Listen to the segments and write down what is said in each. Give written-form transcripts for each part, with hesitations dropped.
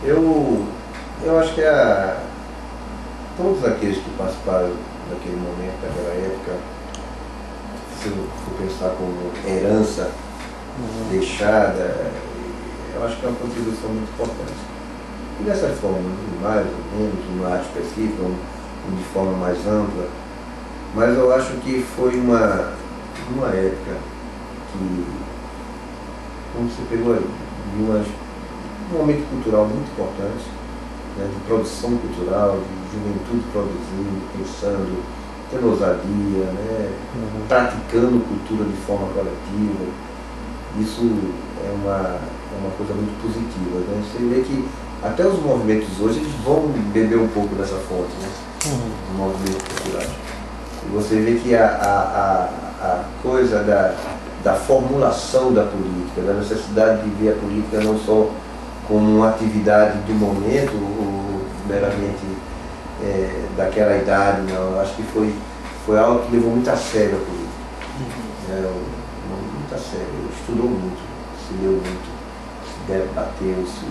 Eu, eu acho que todos aqueles que participaram daquele momento, daquela época, se eu for pensar como herança deixada, eu acho que é uma contribuição muito importante. E dessa forma, mais ou menos, numa área específica, de forma mais ampla, mas eu acho que foi uma época que, como você pegou aí, um momento cultural muito importante, né, de produção cultural, de juventude produzindo, pensando, tendo ousadia, né, praticando cultura de forma coletiva. Isso é uma coisa muito positiva, né? Você vê que até os movimentos hoje eles vão beber um pouco dessa fonte, né? Os movimentos culturais. E você vê que a coisa da formulação da política, da necessidade de ver a política não só como uma atividade do momento, ou meramente daquela idade, não. Eu acho que foi algo que levou muito a sério a política. Muito a sério, estudou muito, se leu muito, se debateu, se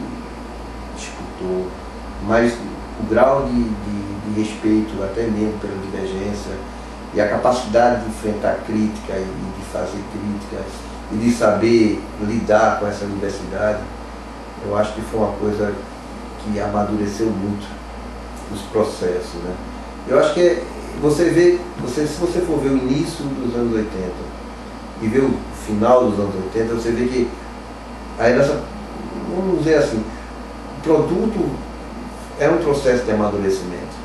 disputou, mas o grau de respeito, até mesmo pela divergência, e a capacidade de enfrentar crítica e de fazer crítica, e de saber lidar com essa diversidade, eu acho que foi uma coisa que amadureceu muito os processos, né? Eu acho que você vê, se você for ver o início dos anos 80 e ver o final dos anos 80, você vê que a herança, vamos dizer assim, o produto é um processo de amadurecimento,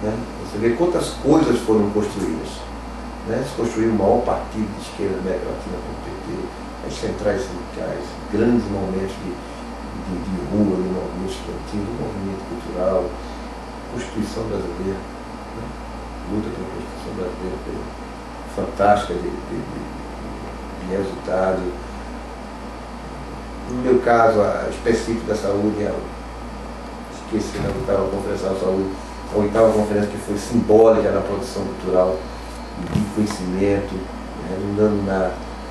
né? Você vê quantas coisas foram construídas, né? Se construiu o maior partido de esquerda da América Latina com o PT, as centrais sindicais, grandes momentos de rua, de movimento estudantil, de movimento cultural, Constituição brasileira, né? Luta pela Constituição brasileira, fantástica de resultado. No meu caso, específico da saúde, esqueci da oitava Conferência da Saúde, a oitava conferência que foi simbólica na produção cultural de conhecimento, ajudando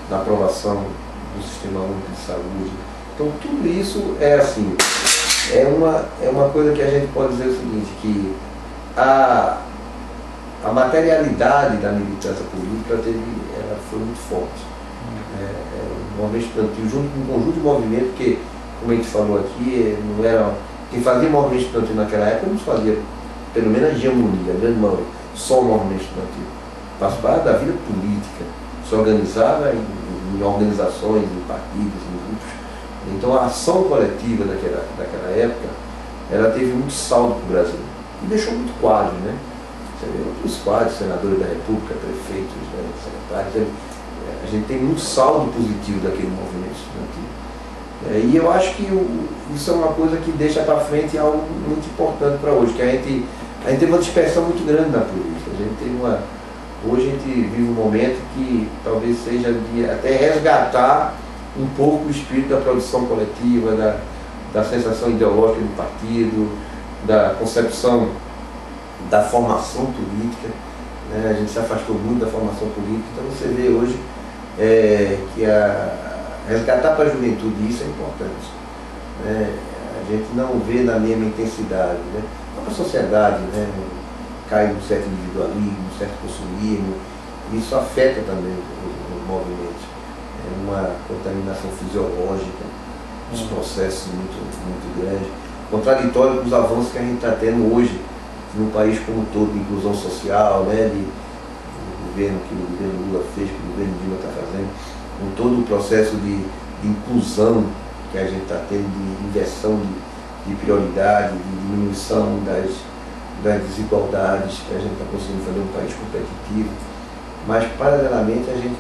na aprovação do Sistema Único de Saúde. Então tudo isso é assim, é uma coisa que a gente pode dizer o seguinte, que a materialidade da militância política ela foi muito forte. O movimento estudantil, junto com um conjunto de movimentos, porque, como a gente falou aqui, não era, quem fazia movimento estudantil naquela época não fazia, pelo menos a hegemonia, a grande maioria, só o movimento estudantil. Participava da vida política, se organizava em organizações, em partidos, em grupos. Então a ação coletiva daquela época, ela teve muito saldo para o Brasil. E deixou muito quadro, né? Você vê outros quadros, senadores da República, prefeitos, né, secretários. A gente tem muito saldo positivo daquele movimento estudantil. E eu acho que isso é uma coisa que deixa para frente algo muito importante para hoje, que a gente tem uma dispersão muito grande na política. Hoje a gente vive um momento que talvez seja de até resgatar um pouco o espírito da produção coletiva, da sensação ideológica do partido, da concepção da formação política, né? A gente se afastou muito da formação política, então você vê hoje que resgatar para a juventude isso é importante, né? A gente não vê na mesma intensidade, né? A sociedade, né, cai num certo individualismo, num certo consumismo, e isso afeta também os movimentos. É uma contaminação fisiológica, uns processos muito grandes, contraditório com os avanços que a gente está tendo hoje num país como um todo, de inclusão social, né, do governo que o governo Lula fez, que o governo Dilma está fazendo, com todo o processo de inclusão que a gente está tendo, de inversão de prioridade, de diminuição das desigualdades, que a gente está conseguindo fazer um país competitivo, mas paralelamente a gente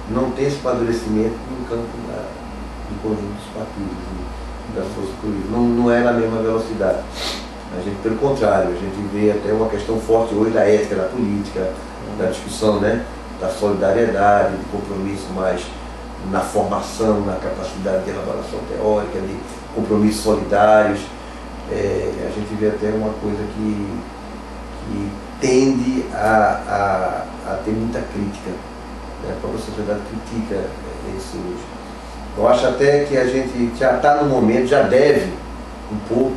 não tem esse amadurecimento no campo do conjunto dos partidos e das forças políticas. Não é na mesma velocidade. A gente, pelo contrário, a gente vê até uma questão forte hoje da ética da política, da discussão, né, da solidariedade, de compromisso mais na formação, na capacidade de elaboração teórica, de compromissos solidários. A gente vê até uma coisa que tende a ter muita crítica, né? A própria sociedade critica isso hoje. Eu acho até que a gente já está no momento, já deve um pouco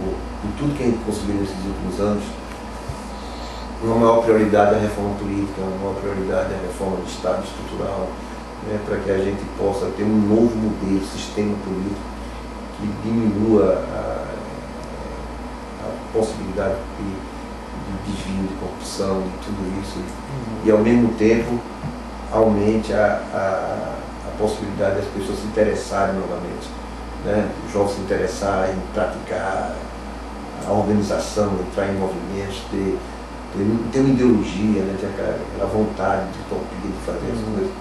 tudo que a gente conseguiu nesses últimos anos, uma maior prioridade é a reforma política, uma maior prioridade é a reforma do Estado estrutural, né, para que a gente possa ter um novo modelo, sistema político que diminua a possibilidade de desvio, de corrupção, de tudo isso, e ao mesmo tempo aumente a possibilidade das pessoas se interessarem novamente, né? Os jovens se interessarem em praticar a organização, entrar em movimentos, ter uma ideologia, né? Ter aquela vontade de utopia de fazer as coisas.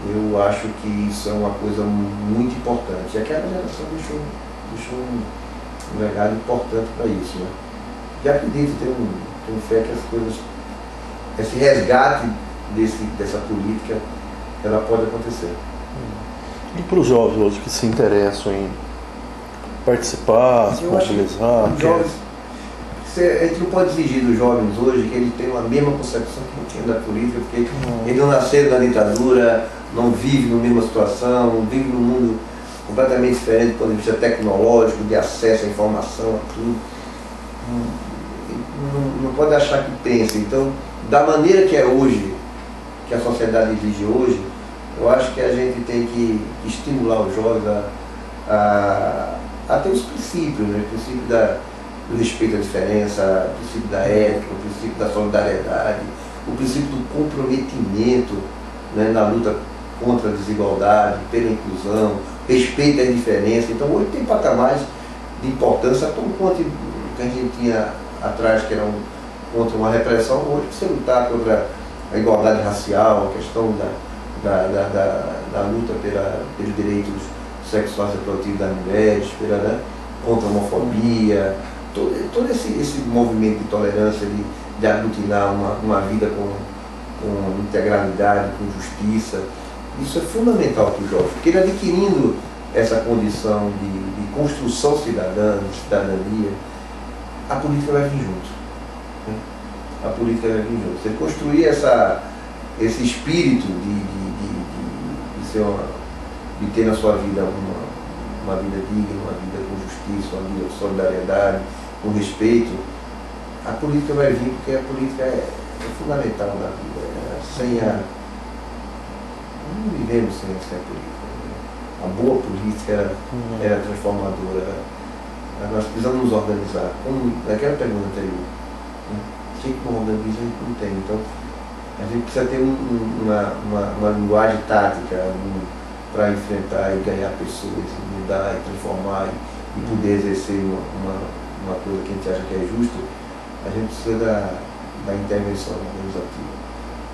Eu acho que isso é uma coisa muito importante. E aquela geração deixou um legado importante para isso, né? E acredito, tenho fé que as coisas, esse resgate dessa política, ela pode acontecer. E para os jovens hoje que se interessam em participar, se mobilizar? A gente não pode exigir dos jovens hoje que eles tenham a mesma concepção que tinha da política, porque eles não nasceram na ditadura, não vivem na mesma situação, vivem num mundo completamente diferente do ponto de vista tecnológico, de acesso à informação, a tudo. Não pode achar que pensa. Então, da maneira que é hoje, que a sociedade exige hoje, eu acho que a gente tem que estimular os jovens a ter os princípios, né? O princípio do respeito à diferença, o princípio da ética, o princípio da solidariedade, o princípio do comprometimento, né, na luta contra a desigualdade, pela inclusão, respeito à diferença. Então hoje tem patamares de importância tão quanto que a gente tinha atrás, que era contra uma repressão. Hoje você lutar contra a igualdade racial, a questão da luta pelos direitos sexuais e reprodutivos das mulheres, né, contra a homofobia, todo esse movimento de tolerância, de aglutinar uma vida com integralidade, com justiça. Isso é fundamental para o jovem, porque ele adquirindo essa condição de construção cidadã, de cidadania, a política vai vir junto. Né? A política vai vir junto. Você construir esse espírito de ter na sua vida uma vida digna, uma vida com justiça, uma vida com solidariedade, com respeito, a política vai vir, porque a política é fundamental na vida. Não vivemos sem a política. Né? A boa política era transformadora. Nós precisamos nos organizar. Como naquela pergunta anterior, né? Quem que não organiza, a gente não tem. Então, a gente precisa ter uma linguagem tática para enfrentar e ganhar pessoas, mudar e transformar e poder exercer uma coisa que a gente acha que é justa. A gente precisa da intervenção organizativa,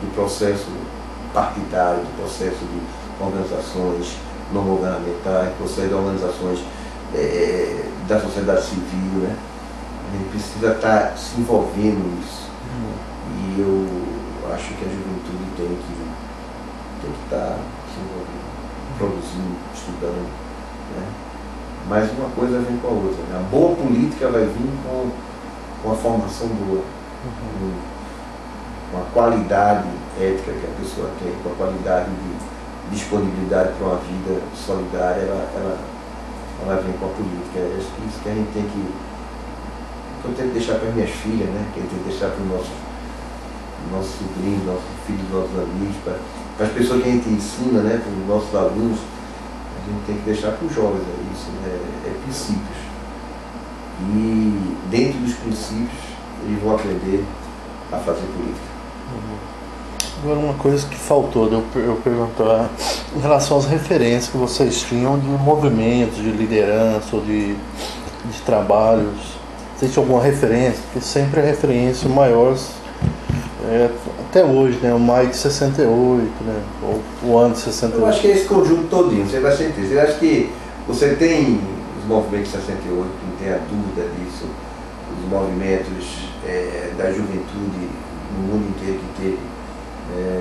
do processo partidário, do processo de organizações não governamentais, do processo de organizações da sociedade civil, né? A gente precisa estar se envolvendo nisso. E eu acho que a juventude tem que estar se envolvendo, produzindo, estudando, né? Mas uma coisa vem com a outra, né? A boa política vai vir com a formação boa, com a qualidade ética que a pessoa tem, com a qualidade de disponibilidade para uma vida solidária, ela vem com a política. É isso que a gente tem que eu tento deixar para as minhas filhas, né? Que eu tento deixar para os nossos sobrinhos, nossos filhos, nossos amigos, para as pessoas que a gente ensina, né? Para os nossos alunos, a gente tem que deixar para os jovens, isso, né? É princípios. E dentro dos princípios eles vão aprender a fazer política. Agora, uma coisa que faltou de eu perguntar em relação às referências que vocês tinham de movimentos, de liderança ou de trabalhos. Vocês tinham alguma referência? Porque sempre é referência maior, até hoje, né? O maio de 68, né? Ou o ano de 68. Eu acho que é esse conjunto todinho, você vai sentir. Você acha que você tem os movimentos de 68, não tem a dúvida disso, os movimentos da juventude no mundo inteiro que teve,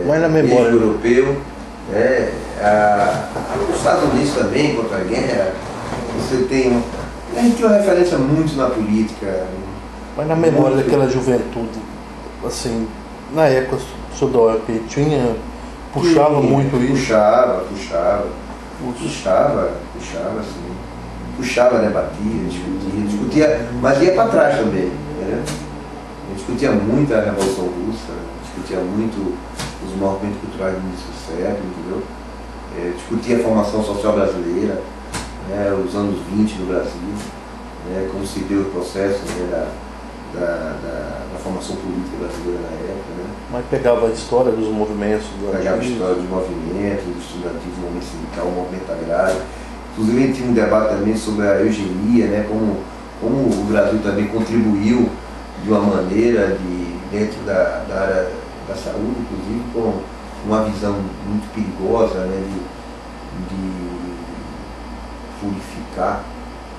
mas na memória europeu, os Estados Unidos também, contra a guerra, você tem. A gente tem uma referência muito na política. Mas na memória daquela juventude, assim, na época Sudoc puxava muito isso. Puxava, sim. Puxava, debatia, discutia discutia, mas ia para trás também, né? A gente discutia muito a Revolução Russa, discutia muito os movimentos culturais do início do século, entendeu? Discutia a formação social brasileira, né, os anos 20 no Brasil, né, como se deu o processo, né, da formação política brasileira na época. Né? Mas pegava a história dos movimentos do Pegava a história dos movimentos, do estudantismo, do movimento sindical, o movimento agrário. Inclusive a gente tinha um debate também sobre a eugenia, né, como o Brasil também contribuiu de uma maneira dentro da área da saúde, inclusive com uma visão muito perigosa, né, de purificar,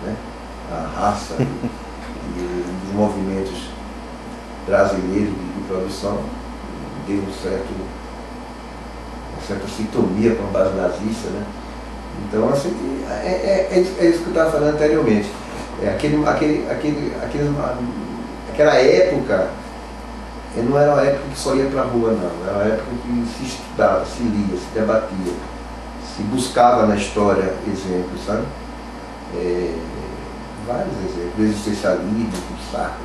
né, a raça e os movimentos brasileiros de produção deu uma certa sintonia com a base nazista, né? Então assim, é isso que eu estava falando anteriormente. Aquela época não era uma época que só ia para a rua, não. Era uma época que se estudava, se lia, se debatia, se buscava na história exemplos, sabe? Vários exemplos, do existencialismo, do Sartre,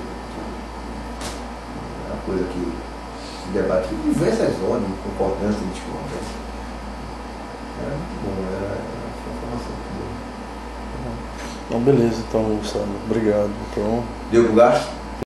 uma coisa que se debatia em diversas ordens, concordância e discordância. Era muito bom, era uma formação muito boa. Então, beleza, então, Gustavo, obrigado. Então... Deu pro gasto?